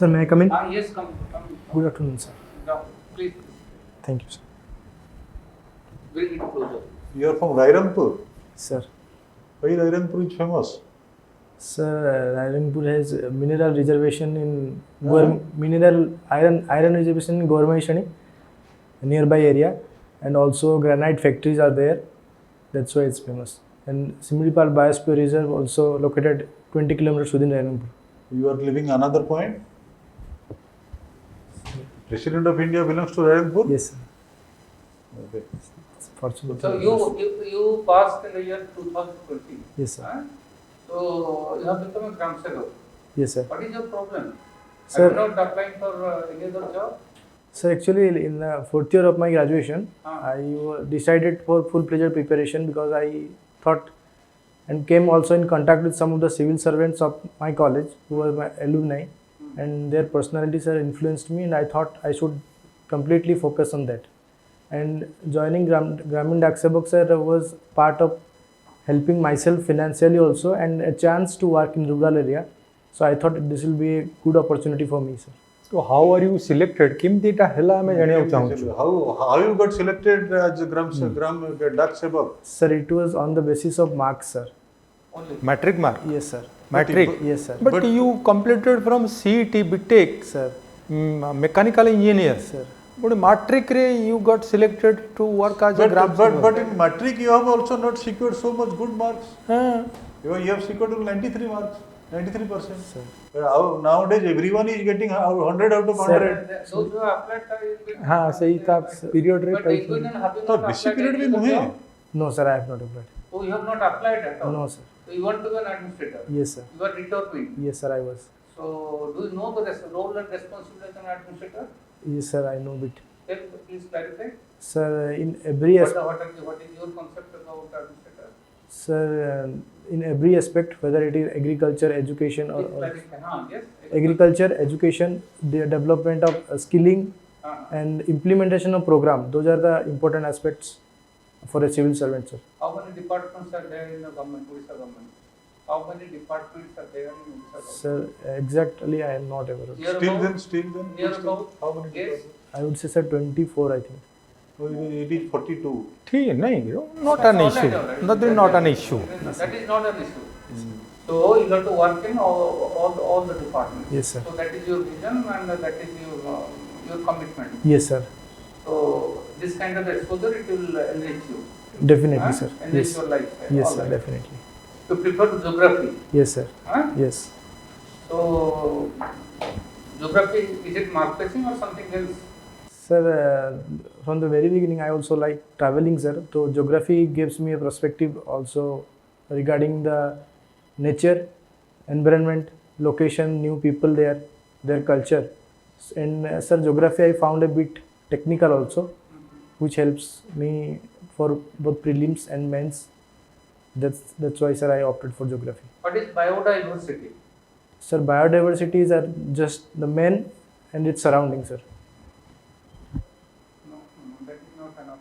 Sir, may I come in? Yes, come. Good afternoon, sir. No, please, Thank you, sir. bring it closer. You are from Rairampur. Sir, Why Rairampur is famous? sir, Rairanpur has mineral reservation in mineral iron reservation in Gormaishani, nearby area, and also granite factories are there. That's why it's famous. And Similipal Biosphere Reserve also located 20 kilometers within Rairanpur. You are living another point? President of India belongs to Rairampur? Yes, sir. Okay. It's fortunate. So you passed in the year 2020. Yes, sir. Huh? So you have become a Gram Sevak. Yes, sir. What is your problem? Sir- Are you not applying for any other job? So actually, in the fourth year of my graduation, Ah. I decided for full-fledged preparation because I thought and came also in contact with some of the civil servants of my college who were my alumni, and their personalities have influenced me, and I thought I should completely focus on that. And joining Gramin Dak Sevak sir was part of helping myself financially also and a chance to work in rural area. So I thought this will be a good opportunity for me, sir. So how are you selected? કેમ તેટા હેલા અમે જાણ્યા ચાહું છું. How you got selected as Gram Dak Sevak? Sir, it was on the basis of marks, sir. Only. Matric mark. Yes, sir. Matric. Yes, sir. But you completed from CET BTech, Sir, mechanical engineer. sir. But matric re you got selected to work as a gram But in matric you have also not secured so much good marks. हाँ. You have secured only 93 marks, 93%. Sir. But nowadays everyone is getting 100 out of 100. Those who have applied are हाँ सही था period रे But pi Indian have you तो not basic applied period any में other नहीं job? है. No, sir, I have not applied. Oh, you have not applied at all? No, sir. So you want to be an administrator? Yes, sir. You are determined. Yes, sir, I was. So do you know the role and responsibility of an administrator? Yes, sir, I know bit. Can you please clarify? Sir, in every What aspect, what is your concept about administrator? sir, in every aspect, whether it is agriculture, education, Please or clarify. Yes. agriculture, education, the development of skilling, and implementation of program, those are the important aspects for a civil servant, sir. How many departments are there in the government, Odisha government? How many departments are there in Odisha government? Sir, exactly, I am not aware of. Near Still about- then. Near about, How many yes. departments? I would say, sir, 24, I think. Oh, it is 42. ठीक है नहीं not an That's all issue. right, all right. That is not an issue. That is not an issue. So you have to work in all the departments. Yes, sir. So that is your vision and that is your commitment. Yes, sir. So this kind of exposure, it will enrich you. Definitely, sir. Enrich Yes. your life. Yes, all sir, right. definitely. You prefer geography. Yes, sir. Huh? Yes. So geography, is it mark fetching or something else? Sir, from the very beginning, I also like traveling, sir. So geography gives me a perspective also regarding the nature, environment, location, new people there, their culture. And sir, geography I found a bit technical also, which helps me for both prelims and mains. That's why, sir, I opted for geography. What is biodiversity? Sir, biodiversity is just the main and its surroundings, sir. No, that is not enough.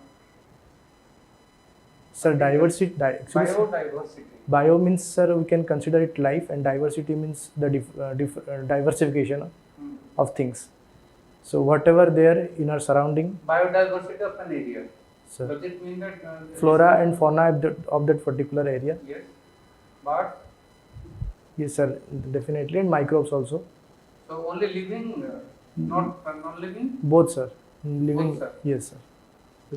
Sir, diversity. Actually, sir, Biodiversity. bio means, sir, we can consider it life, and diversity means the diversification of things. So whatever there in our surrounding, Biodiversity of an area. sir, Does it mean that flora and fauna of that particular area. Yes. But Yes, sir, definitely, and microbes also. so only living, not non-living. Both, sir. Living. Both, sir. Yes, sir.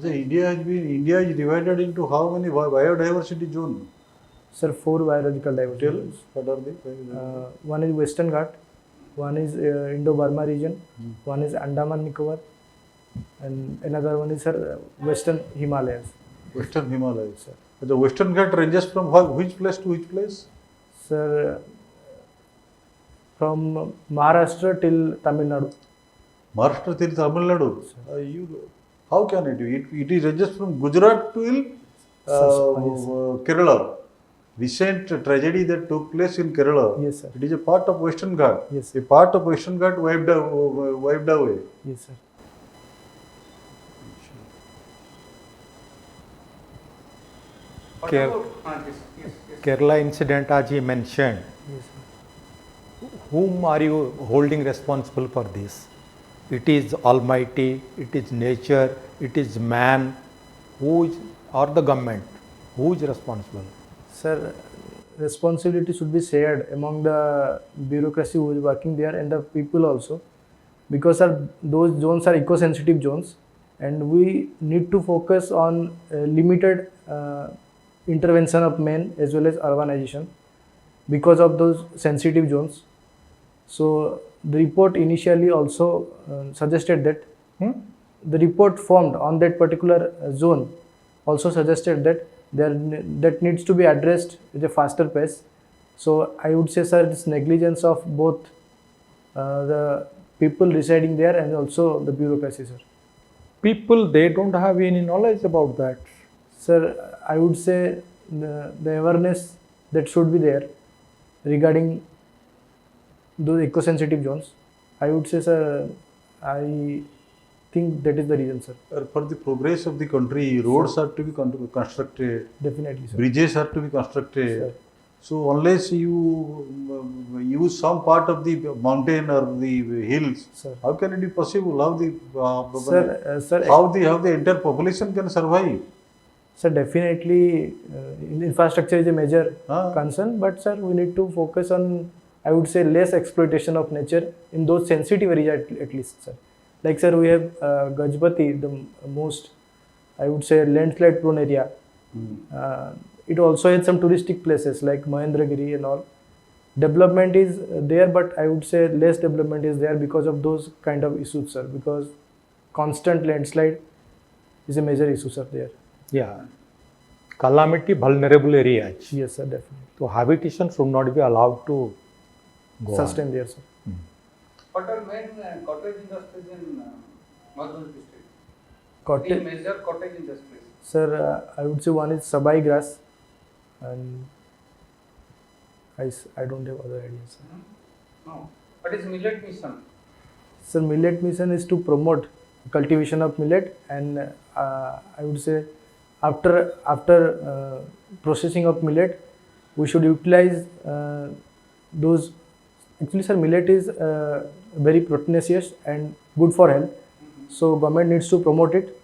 So India is divided into how many biodiversity zones? Sir, 4 biological diversity. Tell us, what are they? One is Western Ghat, one is Indo-Burma region, one is Andaman Nicobar, and another one is, sir, Western Himalayas. Western Himalayas. Sir. The Western Ghat ranges from which place to which place? Sir, from Maharashtra till Tamil Nadu. Maharashtra till Tamil Nadu. How can it be? It ranges from Gujarat till Kerala. Recent tragedy that took place in Kerala. Yes, sir. It is a part of Western Ghat. Yes. A part of Western Ghat wiped away. Yes, sir. What Care- about yes. Kerala incident as he mentioned. Yes, sir. whom are you holding responsible for this? It is Almighty, it is nature, it is man, who is, or the government? Who is responsible? Sir, responsibility should be shared among the bureaucracy who is working there and the people also, because sir, those zones are eco-sensitive zones, and we need to focus on limited intervention of men as well as urbanization because of those sensitive zones. So the report initially also suggested that the report formed on that particular zone also suggested that that needs to be addressed with a faster pace. So I would say, sir, this negligence of both the people residing there and also the bureaucracy, sir. People, they don't have any knowledge about that. Sir, I would say the awareness that should be there regarding those eco-sensitive zones. I would say, sir, I think that is the reason, sir. For the progress of the country, roads are to be constructed, Definitely, sir. bridges are to be constructed. Sir. So unless you use some part of the mountain or the hills, Sir. how can it be possible? How the entire population can survive? Sir, definitely infrastructure is a major Ah. concern, but sir, we need to focus on, I would say, less exploitation of nature in those sensitive areas at least, sir. Like, sir, we have Gajpati, the most, I would say, landslide prone area. It also has some touristic places like Mahendragiri and all. Development is there, but I would say less development is there because of those kind of issues, sir. Because constant landslide is a major issue, sir, there. Yeah. Calamity vulnerable areas. Yes, sir, definitely. So habitation should not be allowed to go Sustain on. there, sir. What are main cottage industries in Madhya district? The Cottage, major cottage industries. sir, I would say one is Sabai grass, and I don't have other ideas, sir. No. What is millet mission? Sir, millet mission is to promote cultivation of millet, and I would say after processing of millet, we should utilize those. Actually, sir, millet is very proteinous and good for health. So government needs to promote it.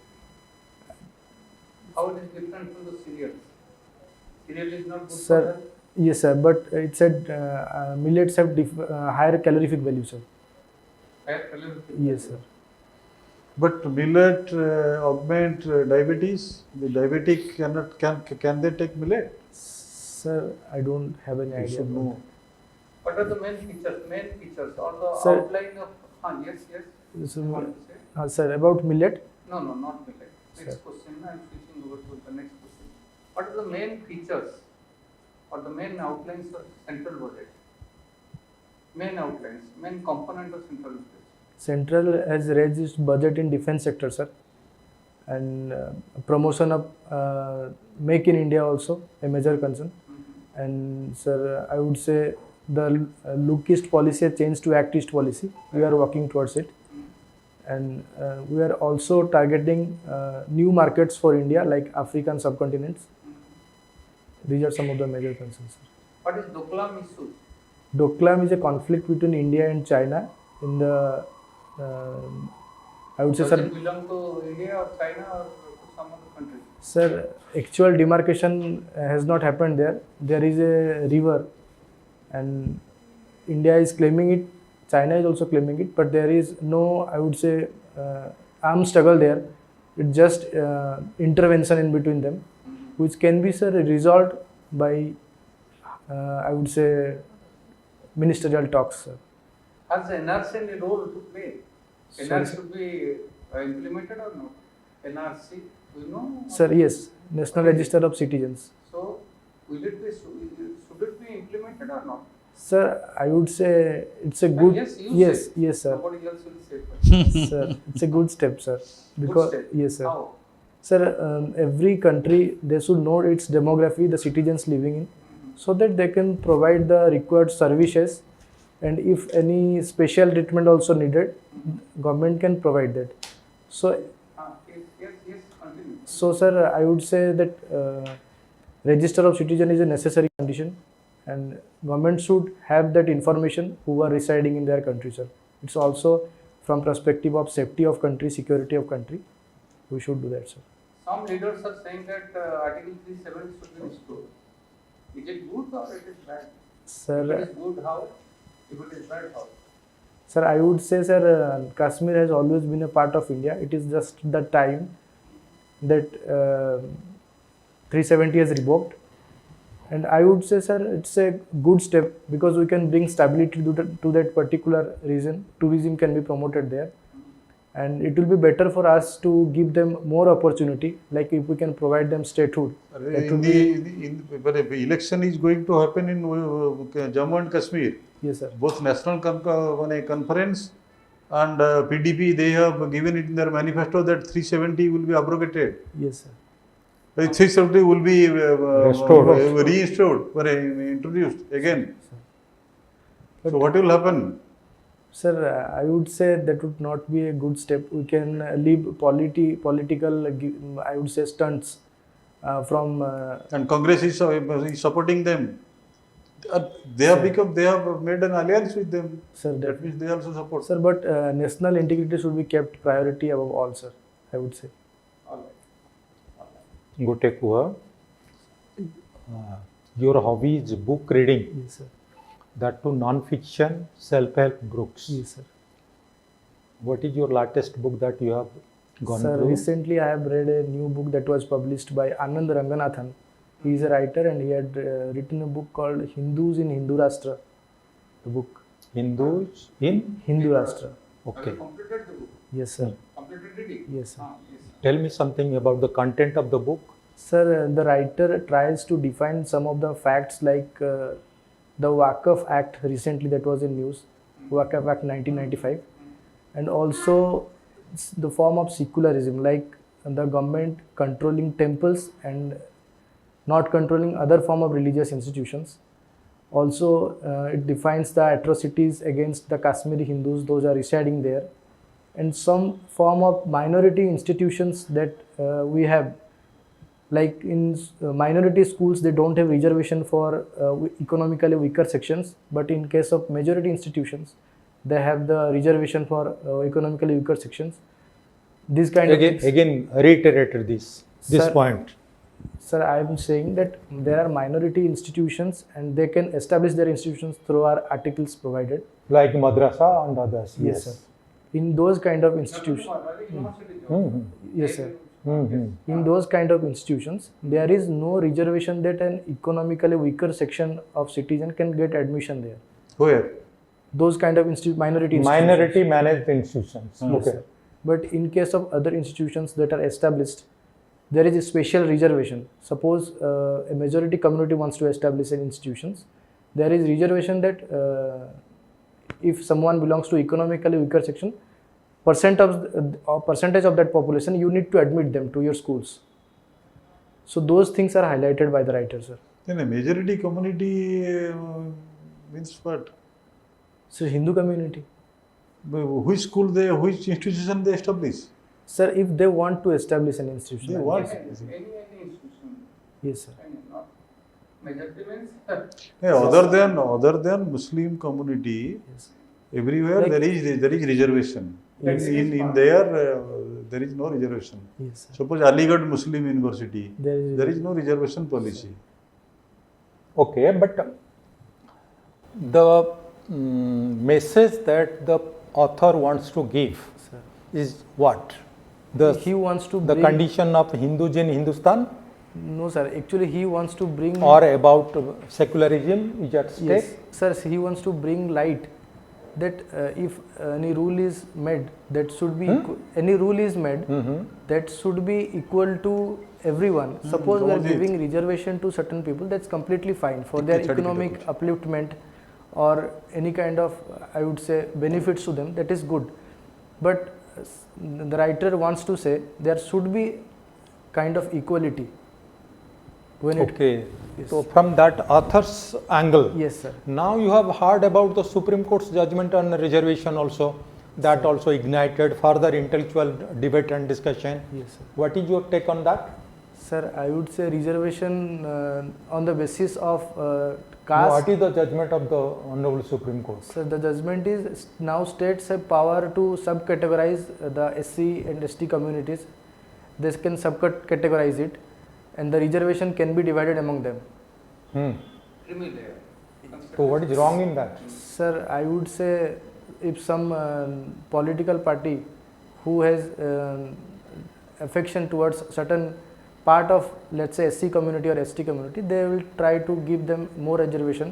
How it is different from the cereals? Cereal is not good Sir, for health? yes, sir, but it said millets have higher calorific value, sir. Higher calorific. Yes, sir. But millet augment diabetes. The diabetic can they take millet? Sir, I don't have any You idea. should about know. What are the main features or the Sir. outline of, yes, that. So, you want to say? sir, about millet, No, not millet. Next Sir. question, I am switching over to the next question. What are the main features or the main outlines of central budget? Main outlines, main component of central budget. Central has raised its budget in defense sector, sir, and promotion of Make in India also a major concern. And sir, I would say the look east policy has changed to act east policy. We are working towards it, and we are also targeting new markets for India like African subcontinents. These are some of the major concerns, sir. What is Doklam issue? Doklam is a conflict between India and China in the I would say, Does sir, it belong to India or China or to some other country? sir, actual demarcation has not happened there. There is a river, and India is claiming it. China is also claiming it, but there is no, I would say, armed struggle there. It's just intervention in between them, which can be, sir, resolved by, I would say, ministerial talks, sir. Has the NRC any role to play? Sorry, NRC sir. should be implemented or not? NRC, do you know? Sir, yes, National Register of Citizens. So, should it be implemented or not? Sir, I would say it's a good, Yes, you yes, say. yes, sir. Nobody else will say. Sir, it's a good step, sir. step. Yes, sir. How? Sir, every country, they should know its demography, the citizens living in, so that they can provide the required services, and if any special treatment also needed, government can provide that. So, Yes, continue. sir, I would say that register of citizen is a necessary condition, and government should have that information who are residing in their country, sir. It's also from perspective of safety of country, security of country. We should do that, sir. Some leaders are saying that Article 370 should be restored. Is it good or it is bad? Sir, If it is good, how? If it is bad, how? Sir, I would say, sir, Kashmir has always been a part of India. It is just the time that 370 has revoked. And I would say, sir, it's a good step because we can bring stability to that particular region. Tourism can be promoted there. And it will be better for us to give them more opportunity, like if we can provide them statehood. That would be, But if election is going to happen in Jammu and Kashmir. yes, sir. Both national conference and PDP, they have given it in their manifesto that 370 will be abrogated. Yes, sir. 370 will be Restored. reinstored or introduced again. But- So what will happen? Sir, I would say that would not be a good step. We can leave political, I would say, stunts from. And Congress is supporting them. They have made an alliance with them. Sir, That means they also support. Sir, but national integrity should be kept priority above all, sir. I would say. All right. Gote kuha. Your hobby is book reading. Yes, sir. That to non-fiction, self-help books. Yes, sir. What is your latest book that you have gone Sir, through? recently I have read a new book that was published by Anand Ranganathan. He is a writer and he had written a book called Hindus in Hindu Rashtra. The book Hindus in? Hindu Rashtra. Have Okay. you completed the book? Yes, sir. Completed reading? Yes, sir. Yes, sir. Tell me something about the content of the book. Sir, the writer tries to define some of the facts like the Waqf Act recently that was in news, Waqf Act 1995, and also the form of secularism, like the government controlling temples and not controlling other form of religious institutions. Also, it defines the atrocities against the Kashmiri Hindus, those are residing there, and some form of minority institutions that we have. Like in minority schools, they don't have reservation for economically weaker sections, but in case of majority institutions, they have the reservation for economically weaker sections. This kind of things. Again, reiterated this Sir, point. Sir, I am saying that there are minority institutions and they can establish their institutions through our articles provided. Like madrasa and others. Yes, sir. In those kind of institutions, Mhm. yes, sir. Mhm. In those kind of institutions, there is no reservation that an economically weaker section of citizen can get admission there. Where? Those kind of minority institutions. Minority managed institutions. Yes, Okay. sir. But in case of other institutions that are established, there is a special reservation. Suppose a majority community wants to establish an institutions, there is reservation that if someone belongs to economically weaker section, percentage of that population, you need to admit them to your schools. So those things are highlighted by the writer, sir. Then a majority community means what? So Hindu community. Which school which institution they establish? Sir, if they want to establish an institution. They I want. guess. Any institution. Yes, sir. Not majority means Yeah, other than Muslim community, Yes. everywhere Like- there is reservation. Yes. In there there is no reservation. Yes, sir. Suppose Aligarh Muslim University, there is no reservation policy. Okay, but the message that the author wants to give Sir. is what? He wants to The bring, condition of Hindus in Hindustan No, sir. Actually, he wants to bring. or about secularism is at stake? Yes, sir. He wants to bring light that if any rule is made, that should be any rule is made Mhm. that should be equal to everyone. Suppose we are Opposite. giving reservation to certain people, that's completely fine for their 30 economic upliftment or any kind of, I would say, benefits to them. That is good, but the writer wants to say there should be kind of equality. When it, Okay, Yes. so from that author's angle, yes, sir. now you have heard about the Supreme Court's judgment on reservation also. That also ignited further intellectual debate and discussion. Yes, sir. What is your take on that? Sir, I would say reservation on the basis of caste. What is the judgment of the Honorable Supreme Court? So the judgment is now states have power to subcategorize the SC and ST communities. They can subcategorize it, and the reservation can be divided among them. Creamy layer. So what is wrong in that? Sir, I would say if some political party who has affection towards certain part of, let's say, SC community or ST community, they will try to give them more reservation,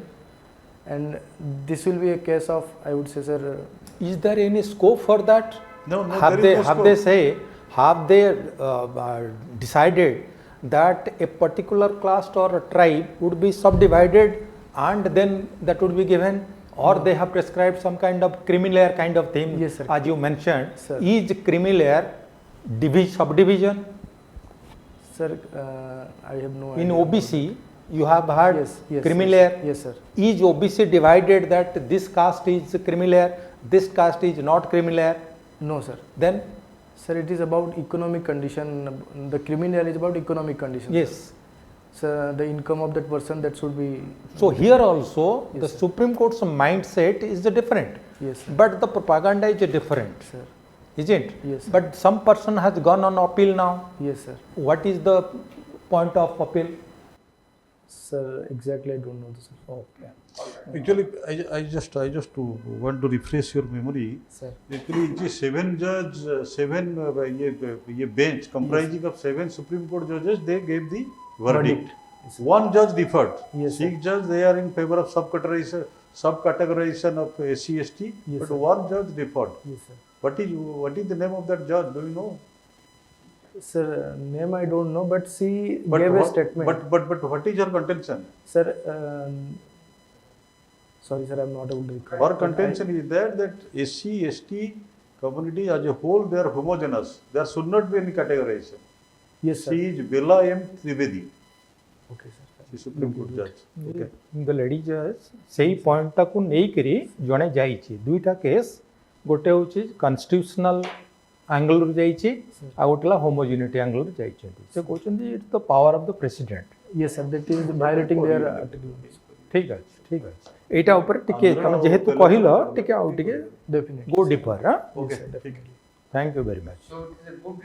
and this will be a case of, I would say, sir. Is there any scope for that? No, Have there is no scope. Have they decided that a particular caste or a tribe would be subdivided and then that would be given, or they have prescribed some kind of creamy layer kind of thing? Yes, sir. As you mentioned, Sir. is creamy layer subdivision? Sir, I have no In idea. OBC, you have had Yes, creamy yes, layer. Yes, sir. Is OBC divided that this caste is creamy layer, this caste is not creamy layer? No, sir. Then Sir, it is about economic condition. The criminal is about economic condition. yes. So the income of that person, that should be. So here also Yes, the sir. Supreme Court's mindset is different, Yes, sir. but the propaganda is different, Sir. isn't it? Yes, sir. But some person has gone on appeal now. Yes, sir. What is the point of appeal? Sir, exactly, I don't know this. Okay. Actually, I just want to refresh your memory. Sir. Actually, the ये bench comprising of 7 Supreme Court judges, they gave the verdict. Yes, sir. One judge differed. Yes, sir. 6 judges, they are in favor of subcategorization of SC, ST, Yes, but sir. one judge differed. Yes, sir. What is the name of that judge? Do you know? Sir, name I don't know, but she But gave a what- statement. But what is your contention? Sir, sorry, sir, I'm not able to recall. Our But contention is that SC, ST community as a whole, they are homogeneous. There should not be any categorization. Yes, sir. She is Bela M. Trivedi, Okay, sir. she is Supreme Court judge. Okay. The lady judge ସେଇ ପଏଣ୍ଟଟାକୁ ନେଇକରି ଜଣେ ଯାଇଛି ଦୁଇଟା case ଗୋଟେ ହେଉଛି constitutional ଆଙ୍ଗଲରୁ ଯାଇଛି ଆଉ ଗୋଟେ ହେଲା ହୋମୋଜିନିଟି ଆଙ୍ଗଲରୁ ଯାଇଛନ୍ତି ସେ କହୁଛନ୍ତି it's the power of the president Yes, sir. That is violating their article. ଠିକ୍ ଅଛି ଏଇଟା ଉପରେ ଟିକେ ତମେ ଯେହେତୁ କହିଲ ଟିକେ ଆଉ ଟିକେ Definitely. go deeper. Yes, sir, definitely. Thank you very much. So it is a good